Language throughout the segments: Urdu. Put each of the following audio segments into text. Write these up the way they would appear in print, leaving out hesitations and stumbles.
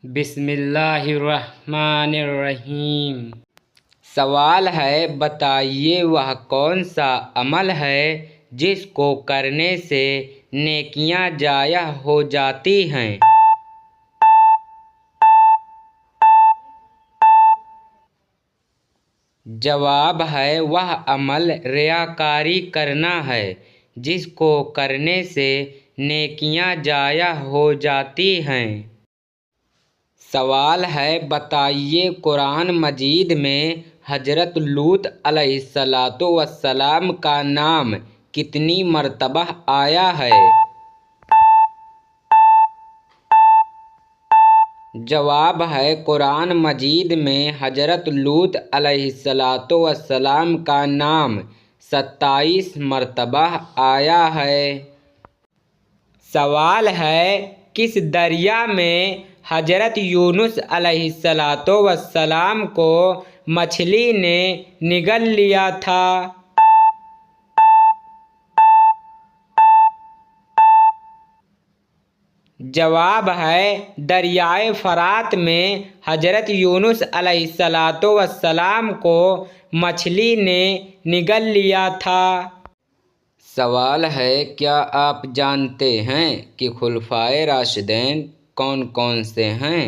بسم اللہ الرحمن الرحیم۔ سوال ہے، بتائیے وہ کون سا عمل ہے جس کو کرنے سے نیکیاں ضائع ہو جاتی ہیں؟ جواب ہے، وہ عمل ریاکاری کرنا ہے جس کو کرنے سے نیکیاں ضائع ہو جاتی ہیں۔ سوال ہے، بتائیے قرآن مجید میں حضرت لوط علیہ السلام کا نام کتنی مرتبہ آیا ہے؟ جواب ہے، قرآن مجید میں حضرت لوط علیہ السلام کا نام 27 مرتبہ آیا ہے۔ سوال ہے، کس دریا میں حضرت یونس علیہ السلام کو مچھلی نے نگل لیا تھا؟ جواب ہے، دریائے فرات میں حضرت یونس علیہ السلام کو مچھلی نے نگل لیا تھا۔ سوال ہے، کیا آپ جانتے ہیں کہ خلفائے راشدین کون کون سے ہیں؟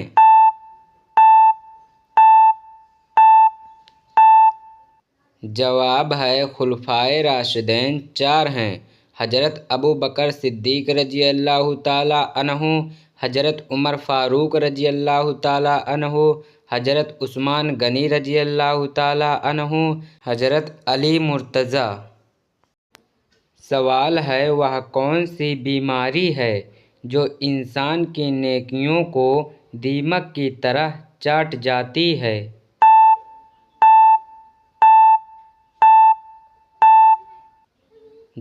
جواب ہے، خلفائے راشدین 4 ہیں۔ حضرت ابوبکر صدیق رضی اللہ تعالیٰ عنہ، حضرت عمر فاروق رضی اللہ تعالیٰ عنہ، حضرت عثمان غنی رضی اللہ تعالیٰ عنہ، حضرت علی مرتضیٰ۔ سوال ہے، وہ کون سی بیماری ہے جو انسان کی نیکیوں کو دیمک کی طرح چاٹ جاتی ہے؟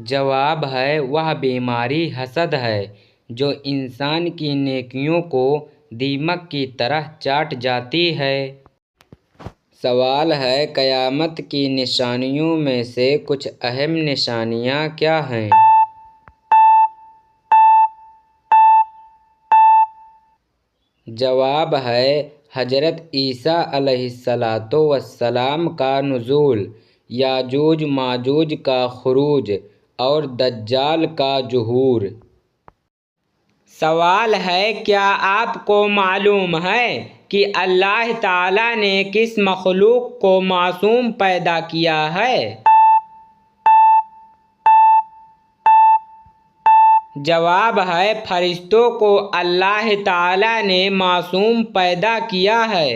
جواب ہے، وہ بیماری حسد ہے جو انسان کی نیکیوں کو دیمک کی طرح چاٹ جاتی ہے۔ سوال ہے، قیامت کی نشانیوں میں سے کچھ اہم نشانیاں کیا ہیں؟ جواب ہے، حضرت عیسیٰ علیہ السلام کا نزول، یاجوج ماجوج کا خروج اور دجال کا ظہور۔ سوال ہے، کیا آپ کو معلوم ہے کہ اللہ تعالیٰ نے کس مخلوق کو معصوم پیدا کیا ہے؟ جواب ہے، فرشتوں کو اللہ تعالیٰ نے معصوم پیدا کیا ہے۔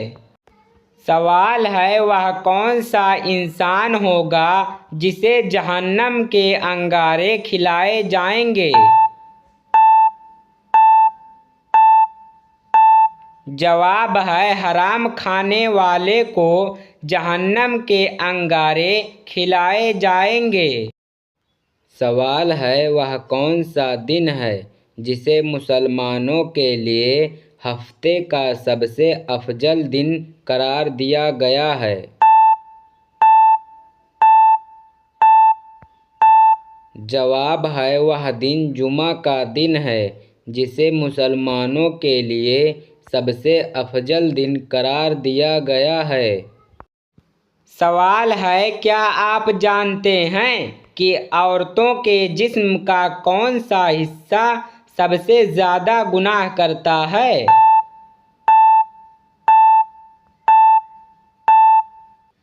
سوال ہے، وہ کون سا انسان ہوگا جسے جہنم کے انگارے کھلائے جائیں گے؟ جواب ہے، حرام کھانے والے کو جہنم کے انگارے کھلائے جائیں گے۔ سوال ہے، وہ کون سا دن ہے جسے مسلمانوں کے لیے ہفتے کا سب سے افضل دن قرار دیا گیا ہے؟ جواب ہے، وہ دن جمعہ کا دن ہے جسے مسلمانوں کے لیے سب سے افضل دن قرار دیا گیا ہے۔ سوال ہے، کیا آپ جانتے ہیں کہ عورتوں کے جسم کا کون سا حصہ سب سے زیادہ گناہ کرتا ہے؟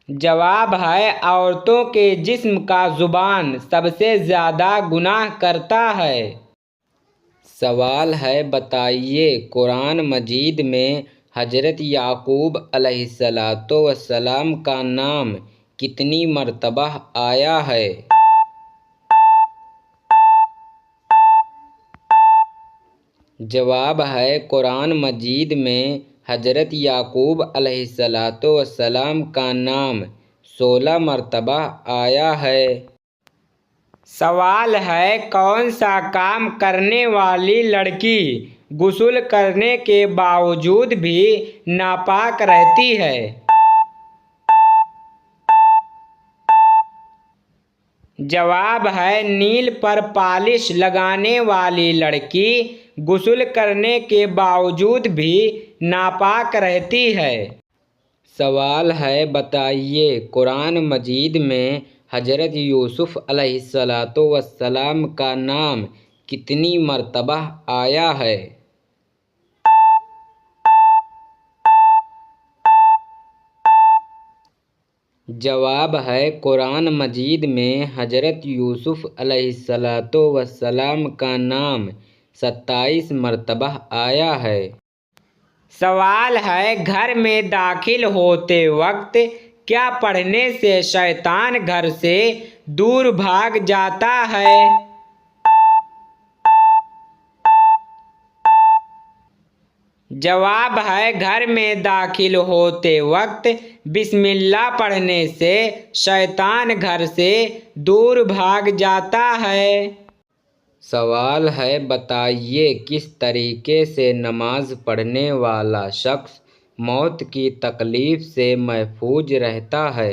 جواب ہے، عورتوں کے جسم کا زبان سب سے زیادہ گناہ کرتا ہے۔ سوال ہے، بتائیے قرآن مجید میں حضرت یعقوب علیہ السلام کا نام کتنی مرتبہ آیا ہے؟ جواب ہے، قرآن مجید میں حضرت یعقوب علیہ السلام کا نام 16 مرتبہ آیا ہے۔ سوال ہے، کون سا کام کرنے والی لڑکی غسل کرنے کے باوجود بھی ناپاک رہتی ہے؟ جواب ہے، نیل پر پالش لگانے والی لڑکی غسل کرنے کے باوجود بھی ناپاک رہتی ہے۔ سوال ہے، بتائیے قرآن مجید میں حضرت یوسف علیہ السلام کا نام کتنی مرتبہ آیا ہے؟ جواب ہے، قرآن مجید میں حضرت یوسف علیہ السلام کا نام 27 مرتبہ آیا ہے۔ سوال ہے، گھر میں داخل ہوتے وقت کیا پڑھنے سے شیطان گھر سے دور بھاگ جاتا ہے؟ جواب ہے، گھر میں داخل ہوتے وقت بسم اللہ پڑھنے سے شیطان گھر سے دور بھاگ جاتا ہے۔ سوال ہے، بتائیے کس طریقے سے نماز پڑھنے والا شخص موت کی تکلیف سے محفوظ رہتا ہے؟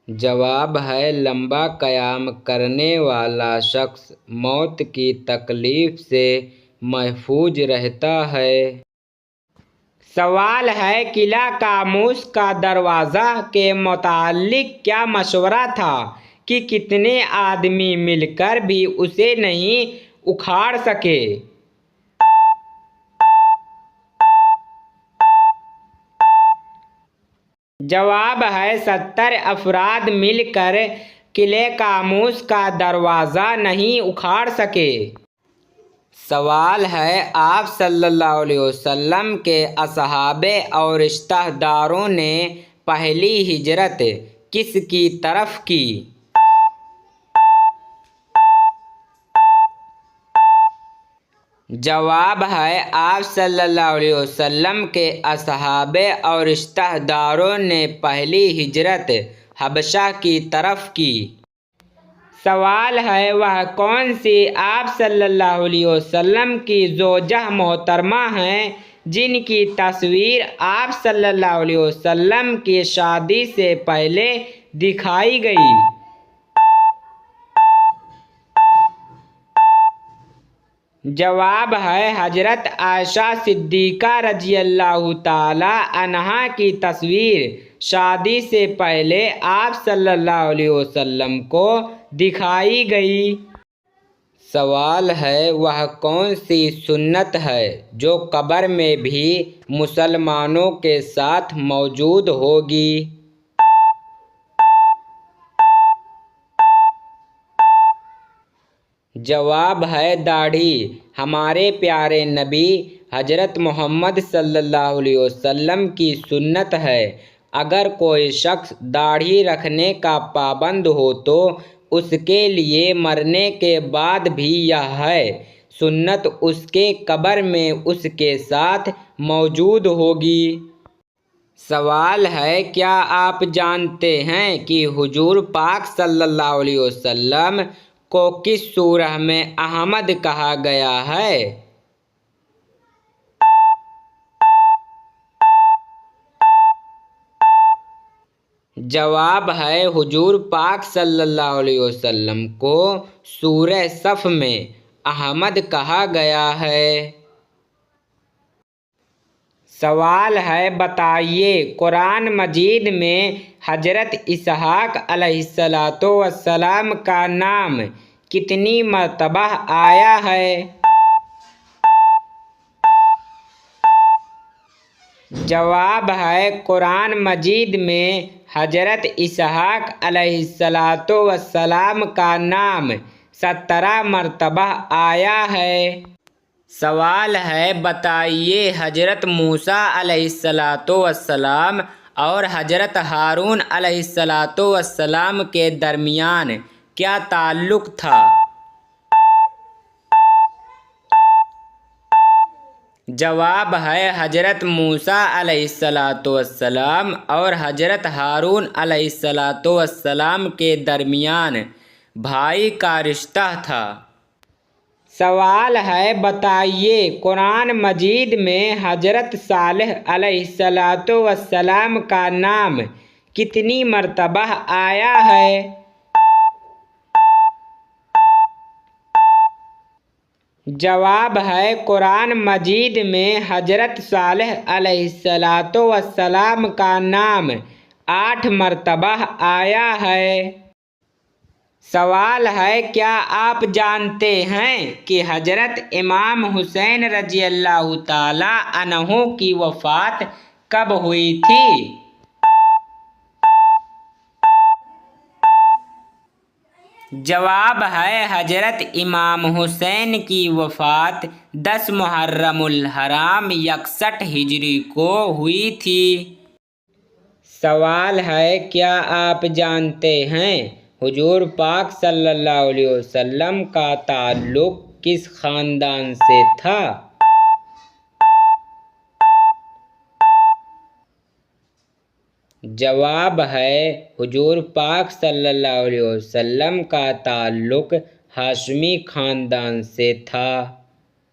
جواب ہے، لمبا قیام کرنے والا شخص موت کی تکلیف سے محفوظ رہتا ہے۔ سوال ہے، قلعہ کاموس کا دروازہ کے متعلق کیا مشورہ تھا کہ کتنے آدمی مل کر بھی اسے نہیں اکھاڑ سکے؟ جواب ہے، 70 افراد مل کر قلعہ کاموس کا دروازہ نہیں اکھاڑ سکے۔ سوال ہے، آپ صلی اللہ علیہ وسلم کے اصحاب اور رشتہ داروں نے پہلی ہجرت کس کی طرف کی؟ جواب ہے، آپ صلی اللہ علیہ وسلم کے اصحاب اور رشتہ داروں نے پہلی ہجرت حبشہ کی طرف کی۔ سوال ہے، وہ کون سی آپ صلی اللہ علیہ وسلم کی زوجہ محترمہ ہیں جن کی تصویر آپ صلی اللہ علیہ وسلم کی شادی سے پہلے دکھائی گئی؟ جواب ہے، حضرت عائشہ صدیقہ رضی اللہ تعالی عنہا کی تصویر شادی سے پہلے آپ صلی اللہ علیہ وسلم کو دکھائی گئی۔ سوال ہے، وہ کون سی سنت ہے جو قبر میں بھی مسلمانوں کے ساتھ موجود ہوگی؟ جواب ہے، داڑھی۔ ہمارے پیارے نبی حضرت محمد صلی اللہ علیہ وسلم کی سنت ہے۔ اگر کوئی شخص داڑھی رکھنے کا پابند ہو تو اس کے لیے مرنے کے بعد بھی یہ ہے سنت اس کے قبر میں اس کے ساتھ موجود ہوگی۔ سوال ہے، کیا آپ جانتے ہیں کہ حضور پاک صلی اللہ علیہ وسلم کو کس سورہ میں احمد کہا گیا ہے؟ جواب ہے، حضور پاک صلی اللہ علیہ وسلم کو سورہ صف میں احمد کہا گیا ہے۔ سوال ہے، بتائیے قرآن مجید میں حضرت اسحاق علیہ السلام کا نام کتنی مرتبہ آیا ہے؟ جواب ہے، قرآن مجید میں حضرت اسحاق علیہ السلام کا نام 17 مرتبہ آیا ہے۔ سوال ہے، بتائیے حضرت موسیٰ علیہ السلام اور حضرت ہارون علیہ السلام کے درمیان کیا تعلق تھا؟ جواب ہے، حضرت موسیٰ علیہ السلام اور حضرت ہارون علیہ السلام کے درمیان بھائی کا رشتہ تھا۔ سوال ہے، بتائیے قرآن مجید میں حضرت صالح علیہ السلام کا نام کتنی مرتبہ آیا ہے؟ جواب ہے قرآن مجید میں حضرت صالح علیہ السلام کا نام 8 مرتبہ آیا ہے۔ سوال ہے کیا آپ جانتے ہیں کہ حضرت امام حسین رضی اللہ تعالی عنہ کی وفات کب ہوئی تھی؟ جواب ہے حضرت امام حسین کی وفات 10 محرم الحرام 61 ہجری کو ہوئی تھی۔ سوال ہے کیا آپ جانتے ہیں حضور پاک صلی اللہ علیہ وسلم کا تعلق کس خاندان سے تھا؟ جواب ہے حضور پاک صلی اللہ علیہ وسلم کا تعلق ہاشمی خاندان سے تھا۔